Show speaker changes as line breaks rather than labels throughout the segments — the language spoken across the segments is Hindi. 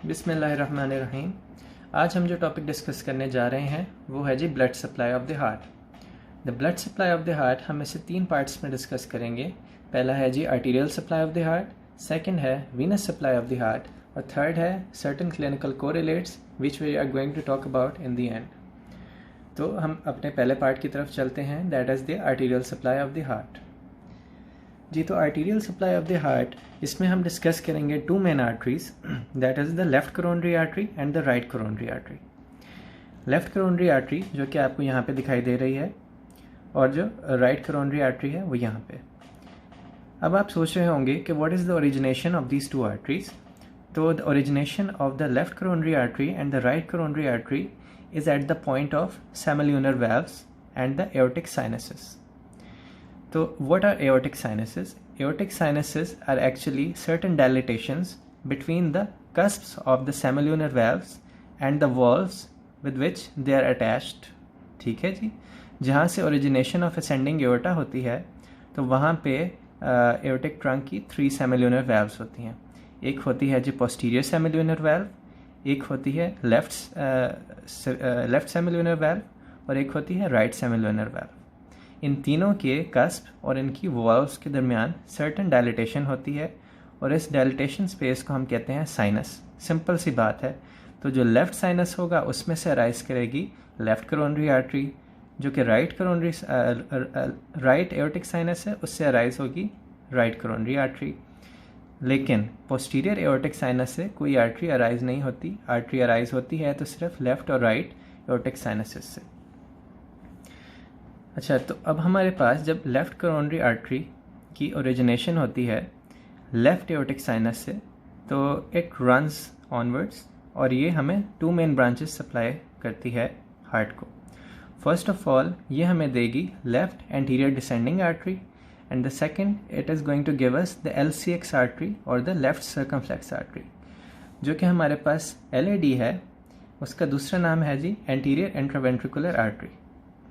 बिस्मिल्लाहिर्रहमानिर्रहीम। आज हम जो टॉपिक डिस्कस करने जा रहे हैं वो है जी blood supply of the heart. The blood supply of the heart हम इसे 3 पार्ट्स में डिस्कस करेंगे। पहला है जी arterial supply of the heart, second है venous supply of the heart और थर्ड है certain clinical correlates which we are going to talk about in the end. तो हम अपने पहले पार्ट की तरफ चलते हैं, that is the arterial supply of the heart. जी, तो arterial supply of the heart, इसमें हम डिस्कस करेंगे 2 main arteries, that is the left coronary artery and the right coronary artery. Left coronary artery जो कि आपको यहाँ पे दिखाई दे रही है और जो राइट कोरोनरी आर्टरी है वो यहाँ पे। अब आप सोच रहे होंगे कि what is the origination of these 2 arteries. तो the origination of the left coronary artery and the right coronary artery is at the point of semilunar valves and the aortic sinuses. So what are aortic sinuses? Aortic sinuses are actually certain dilatations between the cusps of the semilunar valves and the valves with which they are attached. ठीक है जी, जहाँ से origination of ascending aorta होती है तो वहाँ पे aortic trunk की 3 semilunar valves होती हैं। एक होती है जी posterior semilunar valve, एक होती है लेफ्ट सेमिल्यूनर वाल्व और एक होती है राइट सेमिल्यूनर वाल्व। इन तीनों के कस्प और इनकी वॉल्व्स के दरमियान सर्टेन डायलिटेशन होती है और इस डायलिटेशन स्पेस को हम कहते हैं साइनस। सिंपल सी बात है। तो जो लेफ्ट साइनस होगा उसमें से अराइज करेगी लेफ्ट कोरोनरी आर्टरी, जो कि राइट एओर्टिक साइनस है उससे अराइज होगी राइट कोरोनरी आर्टरी। लेकिन पोस्टीरियर एओर्टिक साइनस से कोई आर्टरी अराइज नहीं होती। आर्टरी अराइज होती है तो सिर्फ लेफ्ट और राइट एओर्टिक साइनसेस से। अच्छा, तो अब हमारे पास जब लेफ्ट कोरोनरी आर्टरी की ओरिजिनेशन होती है लेफ्ट एओर्टिक साइनस से, तो इट रन्स ऑनवर्ड्स और ये हमें 2 मेन ब्रांचेस सप्लाई करती है हार्ट को। फर्स्ट ऑफ ऑल ये हमें देगी left anterior descending artery and the second it is going to give us the LCX artery or the left circumflex artery, जो कि हमारे पास LAD है, उसका दूसरा नाम है जी anterior intraventricular artery।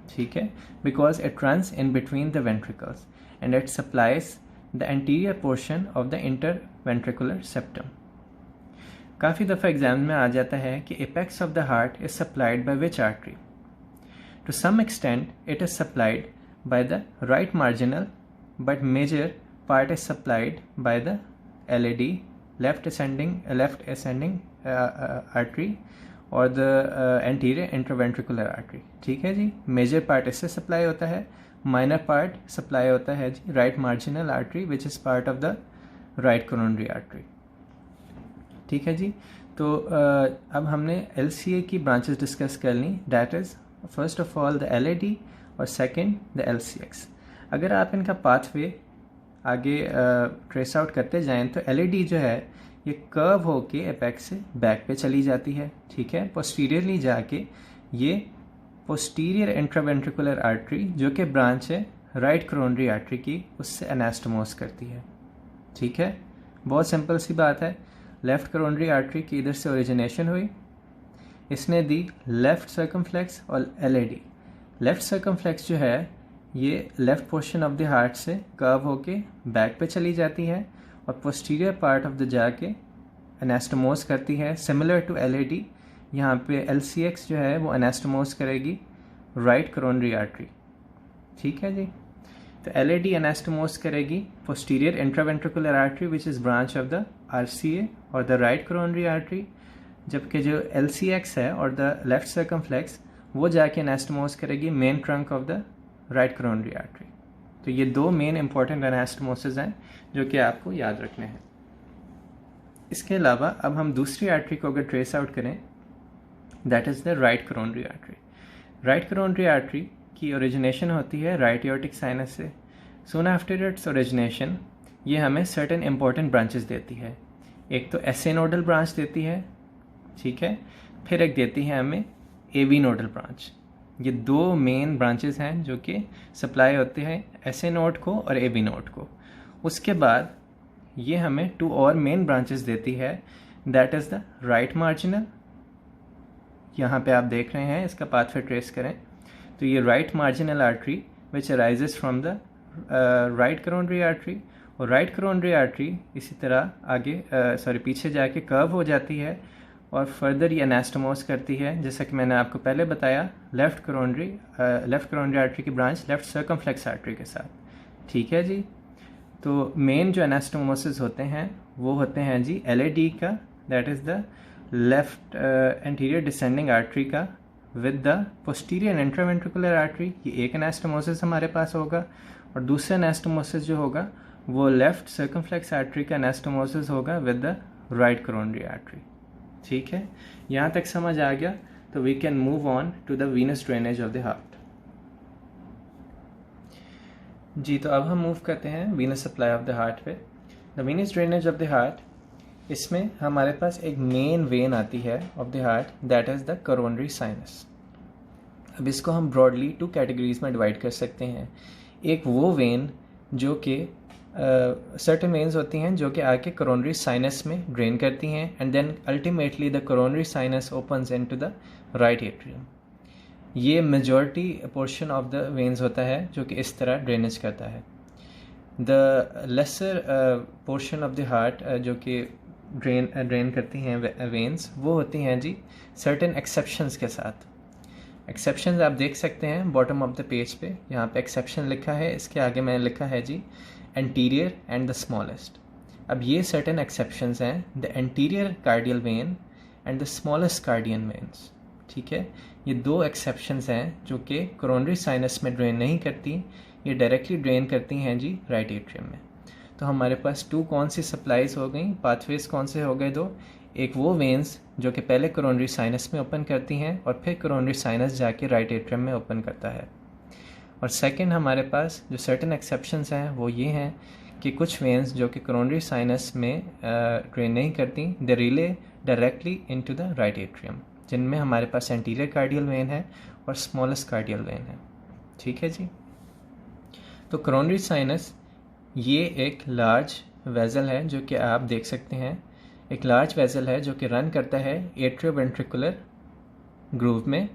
ठीक है, because it runs in between the ventricles and it supplies the anterior portion of the interventricular septum। काफ़ी दफ़ा एग्जाम में आ जाता है कि apex of the heart is supplied by which artery? To some extent it is supplied by the right marginal, but major part is supplied by the LAD, left ascending artery और the anterior interventricular artery। ठीक है जी, मेजर पार्ट इससे सप्लाई होता है, माइनर पार्ट सप्लाई होता है जी right marginal artery which is part of the right coronary artery. ठीक है जी, तो अब हमने LCA की ब्रांचेस डिस्कस कर ली, that is first of all the LAD और सेकेंड द LCX। अगर आप इनका पाथवे आगे ट्रेस आउट करते जाएं तो LAD जो है ये कर्व होके एपेक्स से बैक पे चली जाती है। ठीक है, पोस्टीरियरली जाके ये पोस्टीरियर इंट्रावेंट्रिकुलर आर्टरी जो कि ब्रांच है राइट कोरोनरी आर्टरी की, उससे एनास्टोमोस करती है। ठीक है, बहुत सिंपल सी बात है। लेफ्ट कोरोनरी आर्टरी की इधर से ओरिजिनेशन हुई, इसने दी लेफ्ट सर्कमफ्लेक्स और LAD। लेफ्ट सर्कमफ्लेक्स जो है ये left portion of the heart से कर्व होके बैक पे चली जाती है और पोस्टीरियर पार्ट ऑफ द जाके एनास्टोमोस करती है। सिमिलर टू LAD, यहाँ पे LCX जो है वो एनास्टोमोस करेगी राइट कोरोनरी आर्टरी। ठीक है जी, तो LAD एनास्टोमोस करेगी posterior interventricular artery which is branch of the RCA और द राइट कोरोनरी आर्टरी, जबकि जो LCX है और द लेफ्ट सर्कमफ्लेक्स वो जाके एनास्टोमोस करेगी main trunk of the right coronary artery. तो ये 2 मेन इंपॉर्टेंट एनास्टोमोसिस हैं जो कि आपको याद रखने हैं। इसके अलावा अब हम दूसरी आर्टरी को अगर ट्रेस आउट करें, that is the right coronary artery. Right coronary artery की ओरिजिनेशन होती है राइट एओर्टिक साइनस से। सून आफ्टर इट्स ओरिजिनेशन ये हमें सर्टेन इंपॉर्टेंट ब्रांचेस देती है। एक तो SA नोडल ब्रांच देती है, ठीक है, फिर एक देती है हमें AV नोडल ब्रांच। ये 2 मेन ब्रांचेस हैं जो कि सप्लाई होते हैं SA नोड को और AV नोड को। उसके बाद ये हमें 2 और मेन ब्रांचेस देती है, that is the right marginal. यहाँ पे आप देख रहे हैं, इसका पाथवे ट्रेस करें तो ये right marginal artery which arises from the right coronary artery, और राइट कोरोनरी आर्टरी इसी तरह आगे पीछे जाके कर्व हो जाती है और फर्दर ये एनास्टोमोस करती है, जैसा कि मैंने आपको पहले बताया, लेफ़्ट करोनरी आर्टरी की ब्रांच लेफ़्ट सर्कमफ्लेक्स आर्टरी के साथ। ठीक है जी। तो मेन जो एनास्टोमोसिस होते हैं वो होते हैं जी LAD का, that is the left anterior descending artery का with the posterior interventricular artery. ये एक एनास्टोमोसिस हमारे पास होगा। और दूसरा एनास्टोमोसिस जो होगा वो लेफ़्ट सर्कमफ्लेक्स आर्टरी का एनास्टोमोसिस होगा with the right coronary artery. ठीक है, यहाँ तक समझ आ गया। तो we can move on to the venous drainage of the heart. जी, तो अब हम मूव करते हैं venous supply of the heart पे। The venous drainage of the heart, इसमें हमारे पास एक मेन वेन आती है of the heart, that is the coronary sinus. अब इसको हम ब्रॉडली 2 कैटेगरीज में डिवाइड कर सकते हैं। एक वो वेन जो कि सर्टेन वेन्स होती हैं जो कि आके करोनरी साइनस में ड्रेन करती हैं, and then ultimately the coronary sinus opens into the right atrium. ये majority portion of the veins होता है जो कि इस तरह ड्रेनेज करता है। The lesser portion of the heart जो कि ड्रेन करती हैं वेन्स, वो होती हैं जी सर्टेन एक्सेप्शंस के साथ। एक्सेप्शंस आप देख सकते हैं बॉटम ऑफ द पेज पे, यहाँ पे एक्सेप्शन लिखा है, इसके आगे मैंने लिखा है जी एंटीरियर एंड द स्मॉलेस्ट। अब ये सर्टेन एक्सेप्शंस हैं, the anterior cardiac vein and the smallest cardiac veins. ठीक है, ये 2 एक्सेप्शंस हैं जो कि करोनरी साइनस में ड्रेन नहीं करती, ये डायरेक्टली ड्रेन करती हैं जी राइट एट्रियम में। तो हमारे पास 2 कौन सी सप्लाईज हो गई, पाथवेज कौन से हो गए 2। एक वो वेन्स जो कि पहले करोनरी साइनस में ओपन करती हैं और फिर करोनरी साइनस जाके राइट एट्रियम में ओपन करता है। और सेकंड हमारे पास जो सर्टेन एक्सेप्शंस हैं वो ये हैं कि कुछ वेन्स जो कि करोनरी साइनस में ड्रेन नहीं करती, they relay directly into the right atrium, जिनमें हमारे पास एंटीरियर कार्डियल वेन है और स्मॉलेस्ट कार्डियल वेन है। ठीक है जी। तो करोनरी साइनस ये एक लार्ज वेजल है जो कि आप देख सकते हैं, एक लार्ज वेजल है जो कि रन करता है एट्रियोवेंट्रिकुलर ग्रूव में,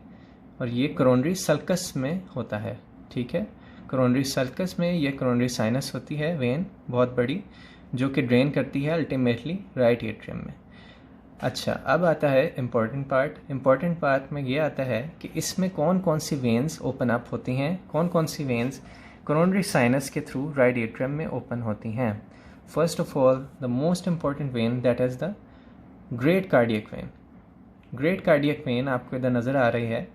और ये करोनरी सल्कस में होता है। ठीक है, करोनरी सल्कस में ये करोनरी साइनस होती है वेन बहुत बड़ी, जो कि ड्रेन करती है अल्टीमेटली राइट एट्रियम में। अच्छा, अब आता है इम्पॉर्टेंट पार्ट। इम्पॉर्टेंट पार्ट में ये आता है कि इसमें कौन कौन सी वेन्स ओपन अप होती हैं, कौन कौन सी वेन्स करोनरी साइनस के थ्रू राइट एट्रियम में ओपन होती हैं। First of all, the most important when that is the great cardiac when. Great cardiac when आपको इधर नज़र आ रही है।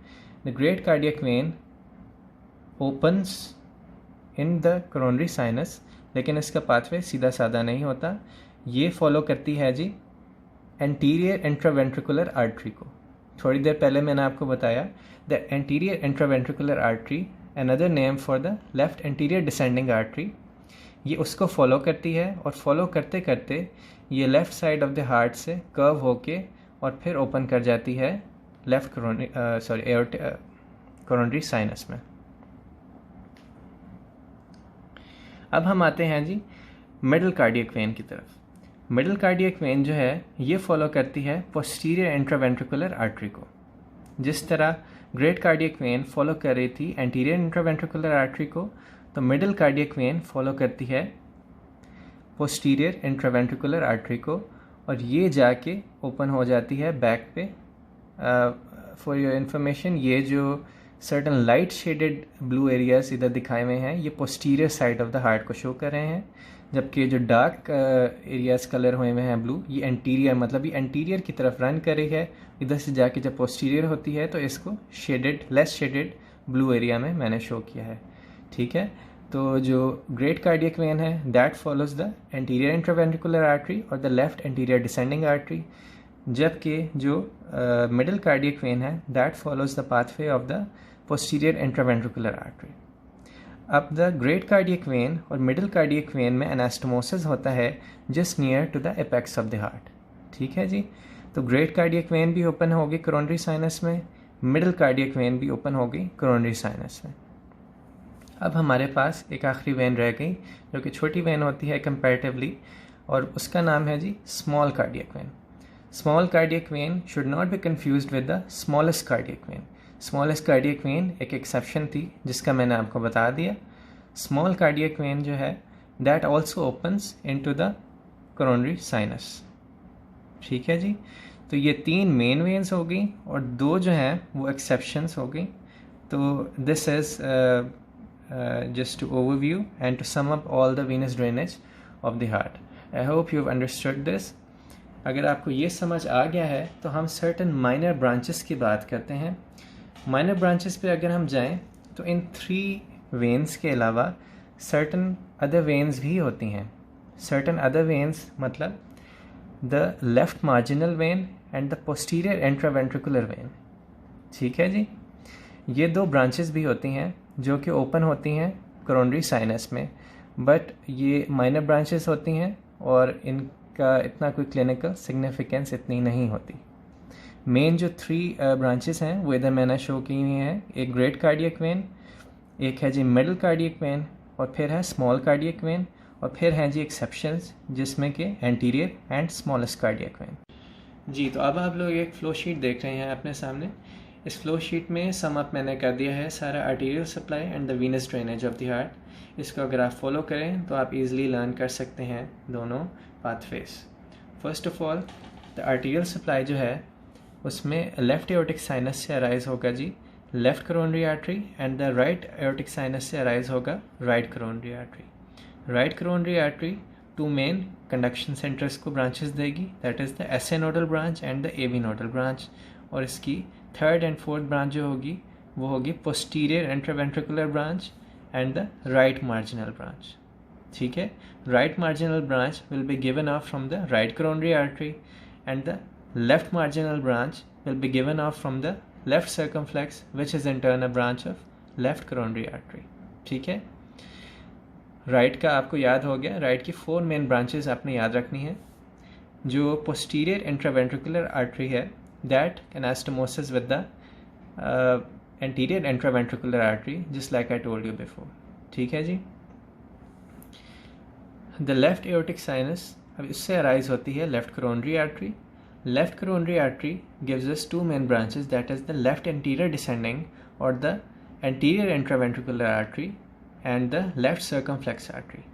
The great cardiac when opens in the coronary sinus, लेकिन इसका पाथवे सीधा साधा नहीं होता। ये फॉलो करती है जी एंटीरियर इंट्रावेंट्रिकुलर आर्टरी को। थोड़ी देर पहले मैंने आपको बताया the anterior interventricular artery, another name for the left anterior descending artery, ये उसको फॉलो करती है। और फॉलो करते करते ये left side of the heart से कर्व होके और फिर ओपन कर जाती है लेफ्ट करोनरी साइनस में। अब हम आते हैं जी मिडल कार्डियक वेन की तरफ। मिडल कार्डियक वेन जो है ये फॉलो करती है पोस्टीरियर इंट्रावेंट्रिकुलर आर्टरी को। जिस तरह ग्रेट कार्डियक वेन फॉलो कर रही थी एंटीरियर इंट्रावेंट्रिकुलर आर्टरी को, तो मिडल कार्डियक वेन फॉलो करती है पोस्टीरियर इंट्रावेंट्रिकुलर आर्टरी को, और ये जाके ओपन हो जाती है बैक पे। फॉर योर इन्फॉर्मेशन, ये जो certain light shaded blue areas इधर दिखाए हुए हैं, ये posterior side of the heart को शो कर रहे हैं, जबकि जो डार्क एरियाज कलर हुए हुए हैं ब्लू, ये एंटीरियर, मतलब ये एंटीरियर की तरफ रन कर रही है। इधर से जाके जब पोस्टीरियर होती है तो इसको shaded, less shaded blue area में मैंने शो किया है। ठीक है, तो जो ग्रेट कार्डियक वेन है that follows the anterior interventricular artery और the left anterior descending artery, जबकि जो मिडल कार्डियक वेन है that follows the pathway of the posterior interventricular artery. अब द ग्रेट कार्डियक वेन और मिडल कार्डियक वेन में एनास्टोमोसिस होता है just near to the apex of the heart. ठीक है जी, तो ग्रेट कार्डियक वेन भी ओपन होगी करोनरी साइनस में, मिडल कार्डियक वेन भी ओपन होगी करोनरी साइनस में। अब हमारे पास एक आखिरी वेन रह गई जो कि छोटी वेन होती है कंपैरेटिवली, और उसका नाम है जी small cardiac vein. Small cardiac vein should not be confused with the smallest cardiac vein. Smallest cardiac vein एक एक्सेप्शन थी जिसका मैंने आपको बता दिया। स्मॉल कार्डियक वेन जो है that also opens into the coronary sinus. ठीक है जी, तो ये 3 मेन वेन्स हो गई और 2 जो हैं वो एक्सेप्शंस हो गई. तो this is just to overview and to sum up all the venous drainage of the heart. I hope you've understood this. अगर आपको ये समझ आ गया है तो हम certain minor branches की बात करते हैं. Minor branches पे अगर हम जाएं तो इन 3 veins के अलावा certain other veins भी होती हैं. Certain other veins मतलब the left marginal vein and the posterior intraventricular vein. ठीक है जी. ये 2 ब्रांचेस भी होती हैं जो कि ओपन होती हैं कोरोनरी साइनस में, बट ये माइनर ब्रांचेस होती हैं और इनका इतना कोई क्लिनिकल सिग्निफिकेंस इतनी नहीं होती. मेन जो 3 ब्रांचेस हैं वो इधर मैंने शो की हुई हैं. एक ग्रेट कार्डियक वेन, एक है जी मिडल कार्डियक वेन, और फिर है स्मॉल कार्डियक वेन, और फिर हैं जी एक्सेप्शंस जिसमें कि anterior and smallest cardiac vein. जी, तो अब आप लोग एक फ्लो शीट देख रहे हैं अपने सामने. इस फ्लो शीट में सम अप मैंने कर दिया है सारा arterial supply and the venous drainage of the heart. इसको अगर आप फॉलो करें तो आप इजीली लर्न कर सकते हैं दोनों pathways. First of all the arterial supply जो है उसमें लेफ्ट एओर्टिक साइनस से अराइज होगा जी left coronary artery, and the right aortic sinus से अराइज होगा right coronary artery. Right coronary artery 2 main conduction centres को ब्रांचेस देगी, that is the SA nodal branch and the AV nodal branch. और इसकी 3rd and 4th ब्रांच जो होगी वो होगी posterior intraventricular branch and the right marginal branch. ठीक है. Right marginal branch will be given of from the right coronary artery and the left marginal branch will be given of from the left circumflex which is in turn a branch of left coronary artery. ठीक है. राइट का आपको याद हो गया. राइट की 4 मेन ब्रांचेस आपने याद रखनी है. जो पोस्टीरियर इंट्रावेंट्रिकुलर आर्टरी है, that anastomosis with the anterior intraventricular artery, just like I told you before. ठीक है जी. The left aortic sinus अब इससे arise होती है left coronary artery. Left coronary artery gives us 2 main branches, that is the left anterior descending or the anterior intraventricular artery and the left circumflex artery.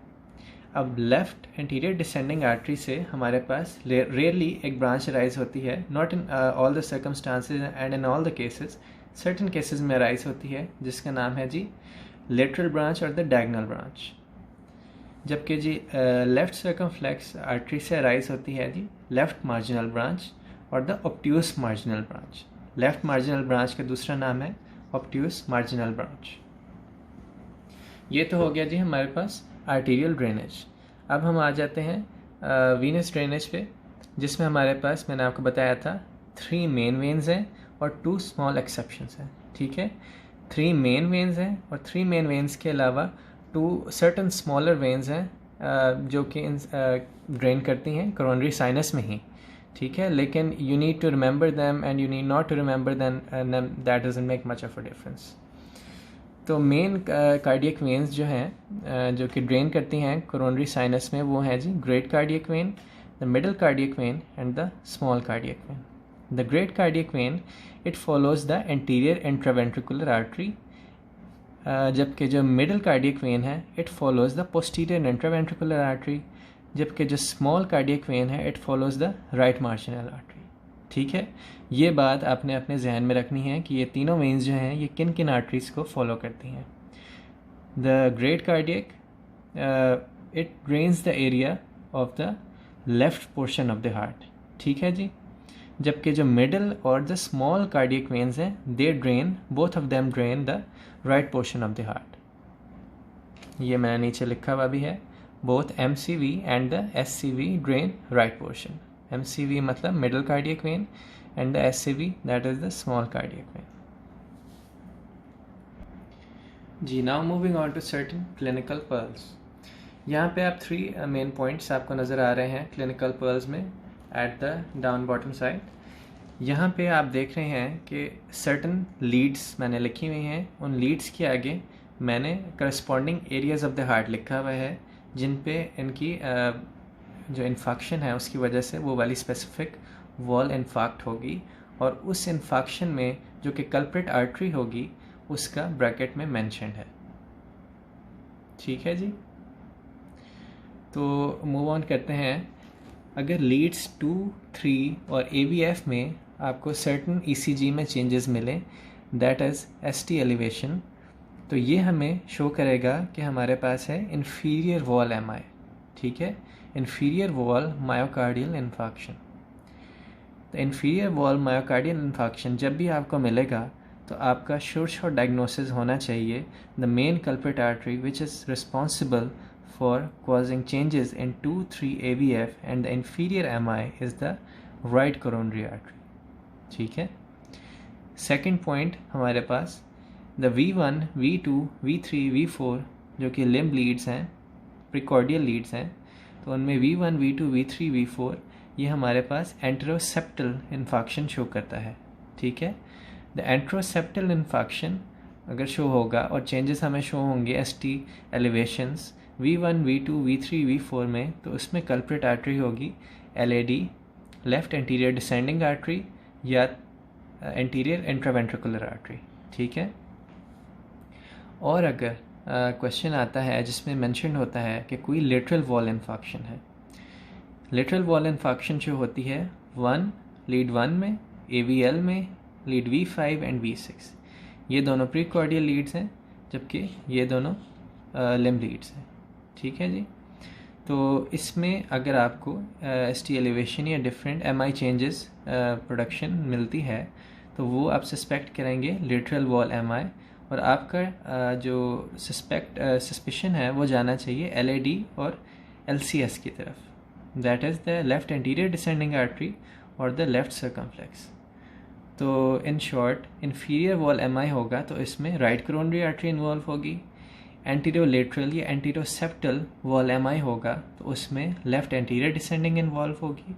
अब लेफ्ट एंटीरियर डिसेंडिंग आर्टरी से हमारे पास रेयरली एक ब्रांच अराइज होती है, not in all the circumstances and in all the cases. Certain cases में अराइज होती है जिसका नाम है जी लेटरल ब्रांच और द डायगोनल ब्रांच. जबकि जी लेफ्ट सर्कमफ्लेक्स आर्टरी से अराइज होती है जी लेफ्ट मार्जिनल ब्रांच और the obtuse marginal branch. Left marginal branch का दूसरा नाम है ऑब्ट्यूस मार्जिनल ब्रांच. ये तो हो गया जी हमारे पास आर्टीरियल ड्रेनेज. अब हम आ जाते हैं वीनस ड्रेनेज पे, जिसमें हमारे पास मैंने आपको बताया था 3 मेन वेन्स हैं और 2 स्मॉल एक्सेप्शंस हैं. ठीक है. 3 मेन वेन्स हैं और 3 मेन वेन्स के अलावा 2 सर्टन स्मॉलर वेन्स हैं जो कि ड्रेन करती हैं कोरोनरी साइनस में ही. ठीक है. लेकिन you need to remember them and you need not to remember them, that doesn't make much of a difference. तो मेन कार्डियक वेन्स जो हैं जो कि ड्रेन करती हैं कोरोनरी साइनस में वो हैं जी great cardiac vein, the middle cardiac vein and the small cardiac vein. The great cardiac vein it follows the anterior interventricular artery, जबकि जो मिडल कार्डियक वेन है it follows the posterior interventricular artery, जबकि जो स्मॉल कार्डियक वेन है it follows the right marginal artery. ठीक है. ये बात आपने अपने जहन में रखनी है कि ये तीनों वेन्स जो हैं ये किन किन आर्टरीज को फॉलो करती हैं. The great cardiac it drains the area of the left portion of the heart. ठीक है जी. जबकि जो मिडल और द स्मॉल कार्डियक वेन्स हैं they drain, both of them drain the right portion of the heart. ये मैंने नीचे लिखा हुआ भी है. Both MCV and the SCV drain right portion. MCV मतलब middle cardiac vein and the SCV that is the small cardiac vein. जी, now moving on to certain clinical pearls. यहाँ पे आप 3 main points आपको नज़र आ रहे हैं clinical pearls में at the down bottom side. यहाँ पे आप देख रहे हैं कि certain leads मैंने लिखी हुई हैं. उन leads के आगे मैंने corresponding areas of the heart लिखा हुआ है जिन पे इनकी जो इन्फेक्शन है उसकी वजह से वो वाली स्पेसिफिक वॉल इन्फाक्ट होगी, और उस इन्फेक्शन में जो कि कल्प्रिट आर्टरी होगी उसका ब्रैकेट में मेंशन है. ठीक है जी. तो मूव ऑन करते हैं अगर लीड्स 2, 3 और AVF में आपको सर्टन ECG में चेंजेस मिले, दैट इज़ ST एलिवेशन, तो ये हमें शो करेगा कि हमारे पास है इन्फीरियर वॉल MI, ठीक है, इन्फीरियर वॉल मायोकार्डियल इन्फार्क्शन। तो इन्फीरियर वॉल मायोकार्डियल इन्फार्क्शन जब भी आपको मिलेगा तो आपका श्योर डायग्नोसिस होना चाहिए the main culprit artery which is responsible for causing changes in 2-3 AVF and the inferior MI is the right coronary artery, ठीक है। सेकेंड पॉइंट हमारे पास the V1, V2, V3, V4 जो कि लिम्ब लीड्स हैं, प्रिकॉर्डियल लीड्स हैं, तो उनमें V1, V2, V3, V4 ये हमारे पास एंटेरोसेप्टल इन्फार्क्शन शो करता है, ठीक है। द एंटेरोसेप्टल इन्फार्क्शन अगर शो होगा और चेंजेस हमें शो होंगे ST elevations V1, V2, V3, V4 में, तो उसमें कल्प्रिट आर्टरी होगी LAD, left anterior descending artery या एंटीरियर इंट्रावेंट्रिकुलर आर्टरी, ठीक है। और अगर क्वेश्चन आता है जिसमें मेंशन होता है कि कोई लेटरल वॉल इन्फार्क्शन है, लेटरल वॉल इन्फार्क्शन जो होती है लीड 1 में, AVL में, लीड V5 एंड V6, ये दोनों प्रीकॉर्डियल लीड्स हैं जबकि ये दोनों लिम्ब लीड्स हैं, ठीक है जी। तो इसमें अगर आपको ST एलिवेशन या डिफरेंट MI चेंजेस प्रोडक्शन मिलती है तो वो आप सस्पेक्ट करेंगे लेटरल वॉल MI, और आपका जो सस्पिशन है वो जाना चाहिए LAD और LCS की तरफ, that is the left anterior descending artery और द लेफ्ट सर्कमफ्लेक्स। तो in short inferior wall MI होगा तो इसमें राइट कोरोनरी आर्टरी इन्वॉल्व होगी, एंटीरोलेटरल या एंटीरोसेप्टल वॉल MI होगा तो उसमें लेफ़्ट एंटीरियर डिसेंडिंग इन्वॉल्व होगी,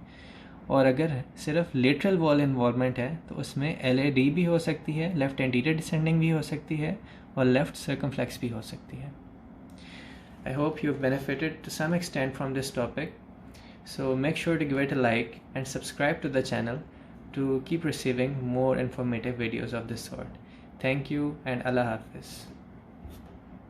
और अगर सिर्फ लेटरल वॉल इन्वॉल्वमेंट है तो उसमें LAD भी हो सकती है, लेफ़्ट एंटीरियर डिसेंडिंग भी हो सकती है और लेफ़्ट सर्कमफ्लेक्स भी हो सकती है। I hope you have benefited to some extent from this topic, so make sure to give it a like and subscribe to the channel to keep receiving more informative videos of this sort. Thank you and Allah Hafiz.